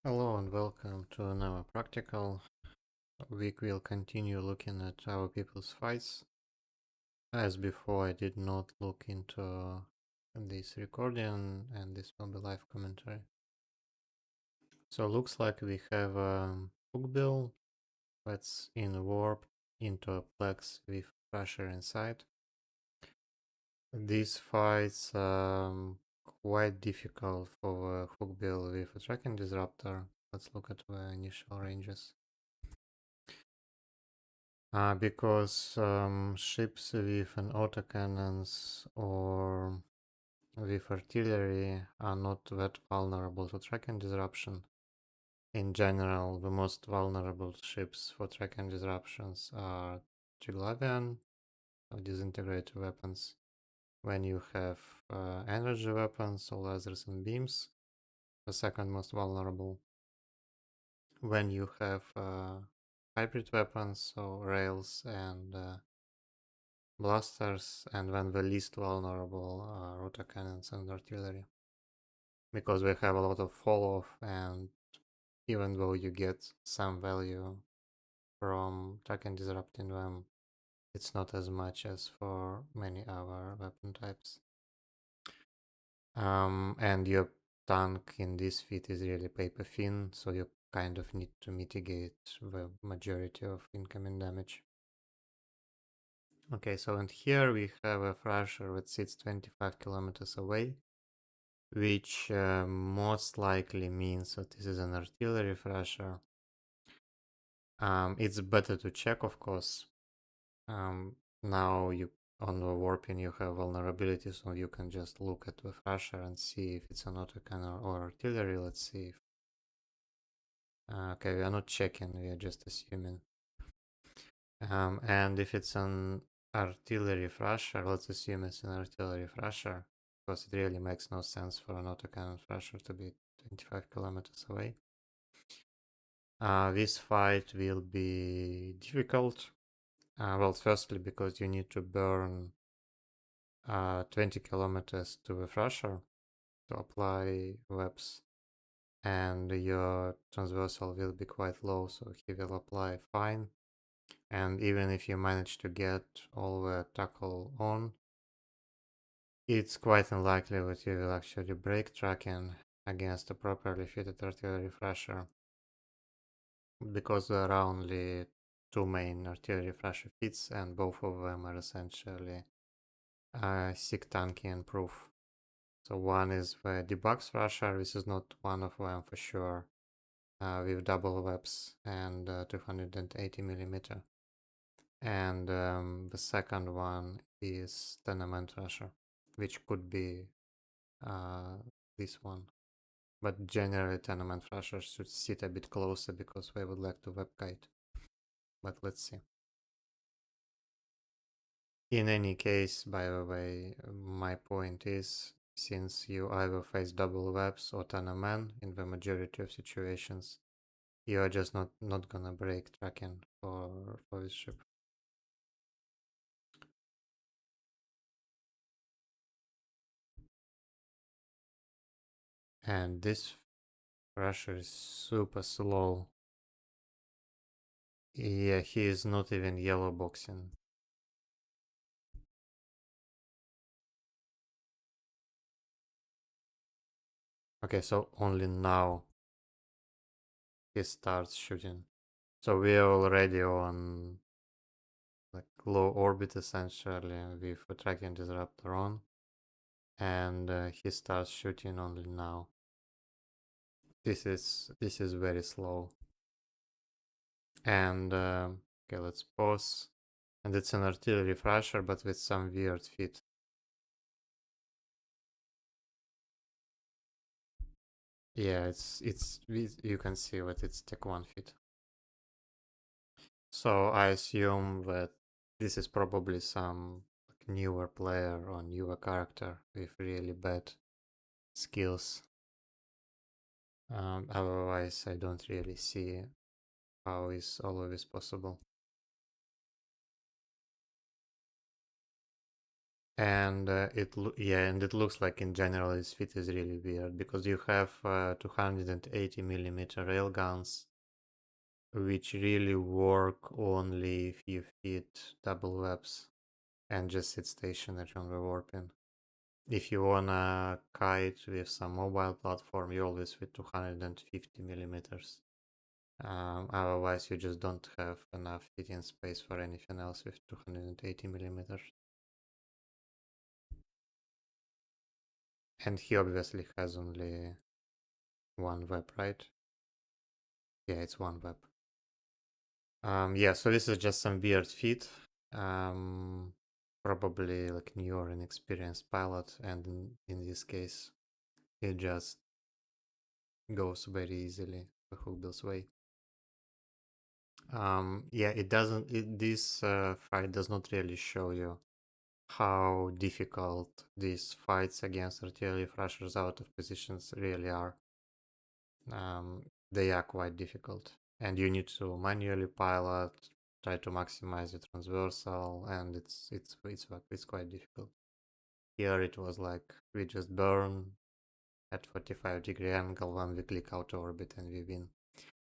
Hello and welcome to another practical. We will continue looking at our people's fights. As before, I did not look into this recording and this will be live commentary. So looks like we have Hookbill that's in warp into a Plex with Thrasher inside. These fights quite difficult for Hookbill with a tracking disruptor. Let's look at the initial ranges. Because ships with an autocannons or with artillery are not that vulnerable to tracking disruption. In general, the most vulnerable ships for tracking disruptions are Triglavian, or disintegrator weapons. When you have energy weapons, or lasers and beams, the second most vulnerable. When you have hybrid weapons, so rails and blasters, and when the least vulnerable are autocannons and artillery. Because we have a lot of fall off, and even though you get some value from tracking disrupting them, it's not as much as for many other weapon types. And your tank in this fit is really paper thin, so you kind of need to mitigate the majority of incoming damage. Okay, so and here we have a Thrasher that sits 25 kilometers away, which most likely means that this is an artillery Thrasher. It's better to check, of course. Now you on the warping you have vulnerability, so you can just look at the Thrasher and see if it's an autocannon or artillery. Let's see if okay, we are not checking, we are just assuming. And if it's an artillery Thrasher, let's assume it's an artillery Thrasher, because it really makes no sense for an autocannon Thrasher to be 25 kilometers away. This fight will be difficult. Well, firstly, because you need to burn 20 kilometers to the Thrasher to apply webs, and your transversal will be quite low, so he will apply fine. And even if you manage to get all the tackle on, it's quite unlikely that you will actually break tracking against a properly fitted artillery Thrasher, because there are only two main artillery Thrasher fits, and both of them are essentially sick tanking proof. So one is the debug Thrasher, this is not one of them for sure, with double webs and 280mm. And the second one is Tenement Thrasher, which could be this one. But generally Tenement Thrashers should sit a bit closer because we would like to web kite. But let's see. In any case, by the way, my point is, since you either face double webs or Tenement in the majority of situations, you are just not gonna break tracking for this ship. And this Thrasher is super slow. Yeah, he is not even yellow boxing. Okay, so only now he starts shooting. So we are already on like low orbit essentially with a tracking disruptor on, and he starts shooting only now. This is very slow. And okay, let's pause. And it's an artillery Thrasher, but with some weird fit. Yeah, you can see that it's Tech 1 fit. So I assume that this is probably some newer player or newer character with really bad skills. Otherwise, I don't really see how is all of this possible. And it looks like in general this fit is really weird because you have 280 mm railguns which really work only if you fit double webs and just sit stationary on the warping. If you wanna kite with some mobile platform, you always fit 250 mm. Otherwise, you just don't have enough fitting space for anything else with 280 mm. And he obviously has only one web, right? Yeah, it's one web. Yeah, so this is just some weird fit. Probably like new or inexperienced pilot, and in this case, it just goes very easily the Hookbill's way. Yeah, it doesn't. This fight does not really show you how difficult these fights against artillery thrashers out of positions really are. They are quite difficult, and you need to manually pilot, try to maximize the transversal, and it's quite difficult. Here it was like we just burn at 45-degree angle when we click out of orbit and we win.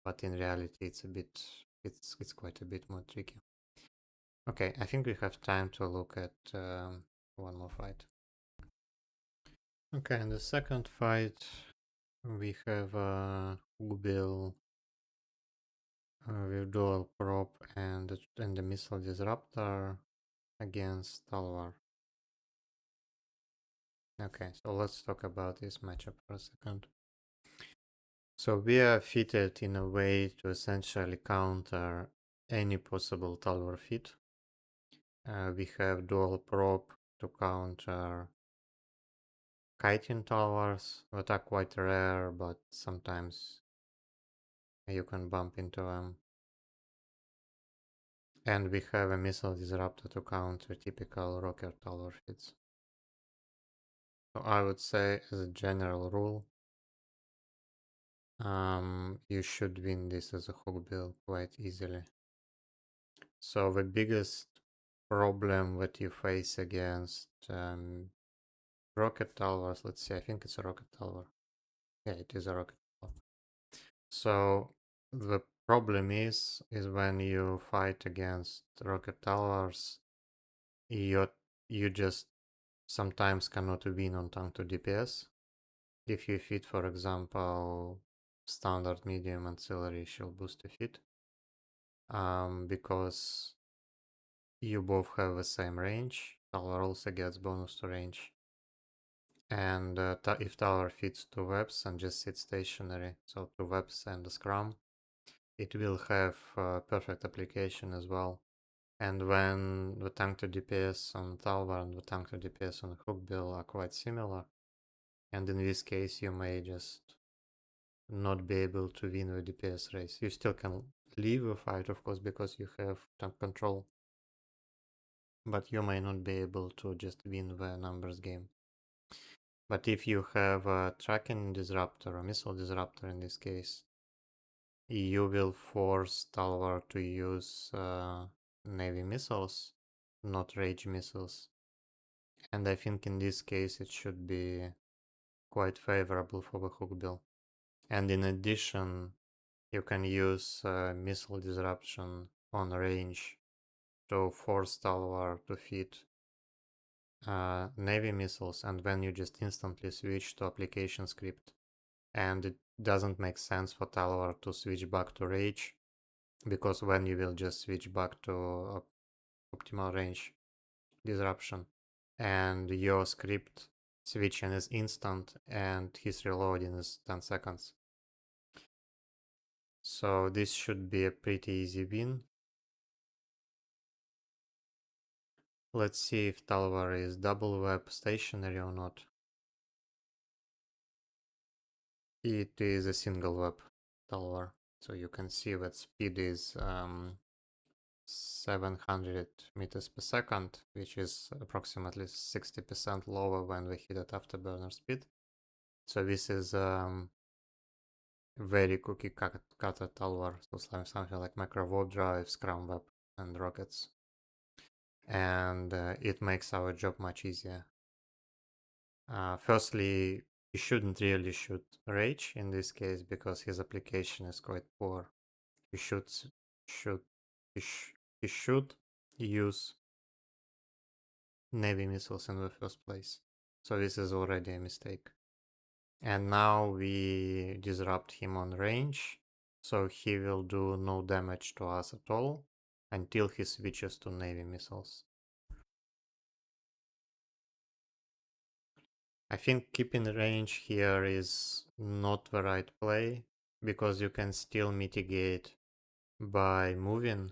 But in reality, it's quite a bit more tricky. Okay, I think we have time to look at one more fight. Okay, in the second fight, we have Hookbill with dual prop and the missile disruptor against Talwar. Okay, so let's talk about this matchup for a second. So we are fitted in a way to essentially counter any possible Talwar fit. We have dual prop to counter kiting towers that are quite rare, but sometimes you can bump into them. And we have a missile disruptor to counter typical rocket tower fits. So I would say, as a general rule, you should win this as a Hookbill quite easily. So the biggest problem that you face against rocket towers, let's see, I think it's a rocket tower. Yeah, it is a rocket tower. So the problem is when you fight against rocket towers, you just sometimes cannot win on tank to DPS. If you fit, for example, standard, medium, ancillary, she'll boost to fit. Because you both have the same range. Tower also gets bonus to range. And if tower fits two webs and just sits stationary, so two webs and a scrum, it will have perfect application as well. And when the tank to DPS on Talwar and the tank to DPS on Hookbill are quite similar, and in this case you may just not be able to win the DPS race. You still can leave the fight, of course, because you have tank control, but you may not be able to just win the numbers game. But if you have a tracking disruptor or missile disruptor in this case, you will force Talwar to use Navy missiles, not Rage missiles. And I think in this case it should be quite favorable for the Hookbill. And in addition, you can use missile disruption on range to force Talwar to fit Navy missiles, and then you just instantly switch to application script. And it doesn't make sense for Talwar to switch back to Rage, because when you will just switch back to optimal range disruption, and your script switching is instant and his reloading is 10 seconds. So this should be a pretty easy win. Let's see if Talwar is double web stationary or not. It is a single web Talwar. So you can see that speed is 700 meters per second, which is approximately 60% lower when we hit at afterburner speed. So this is very cookie cutter Talwar, so something like micro warp drive, scrum web, and rockets. and it makes our job much easier. Firstly, he shouldn't really shoot Rage in this case because his application is quite poor. He should he, sh- he should use Navy missiles in the first place. So this is already a mistake. And now we disrupt him on range, so he will do no damage to us at all until he switches to Navy missiles. I think keeping range here is not the right play, because you can still mitigate by moving.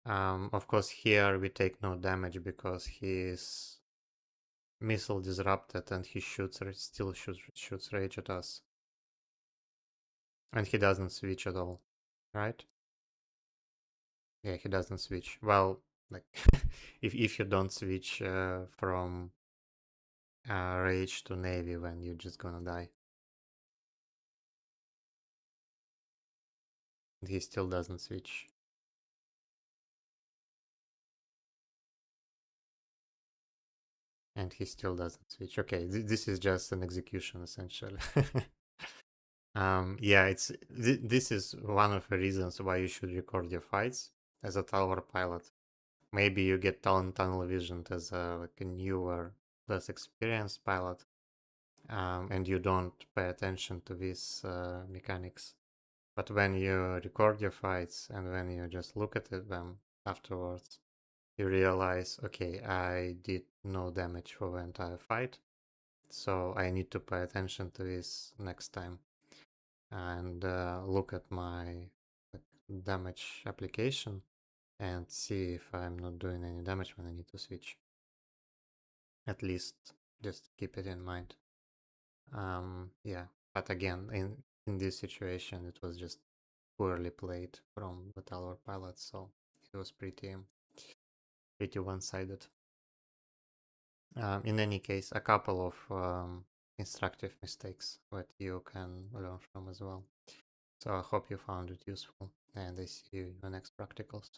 Of course here we take no damage because his missile disrupted and he still shoots rage at us. And he doesn't switch at all, right? Yeah, he doesn't switch. Well, like if you don't switch from rage to navy, then you're just gonna die. And he still doesn't switch. And he still doesn't switch. Okay, this is just an execution essentially. Yeah, this is one of the reasons why you should record your fights as a Talwar pilot. Maybe you get tunnel visioned as like a newer, less experienced pilot, and you don't pay attention to these mechanics. But when you record your fights and when you just look at them afterwards, you realize, okay, I did no damage for the entire fight, so I need to pay attention to this next time and look at my damage application and see if I'm not doing any damage when I need to switch. At least just keep it in mind. Yeah, but again, in this situation, it was just poorly played from the Talwar pilot, so it was pretty one-sided. In any case, a couple of instructive mistakes that you can learn from as well. So I hope you found it useful, and I see you in the next practicals.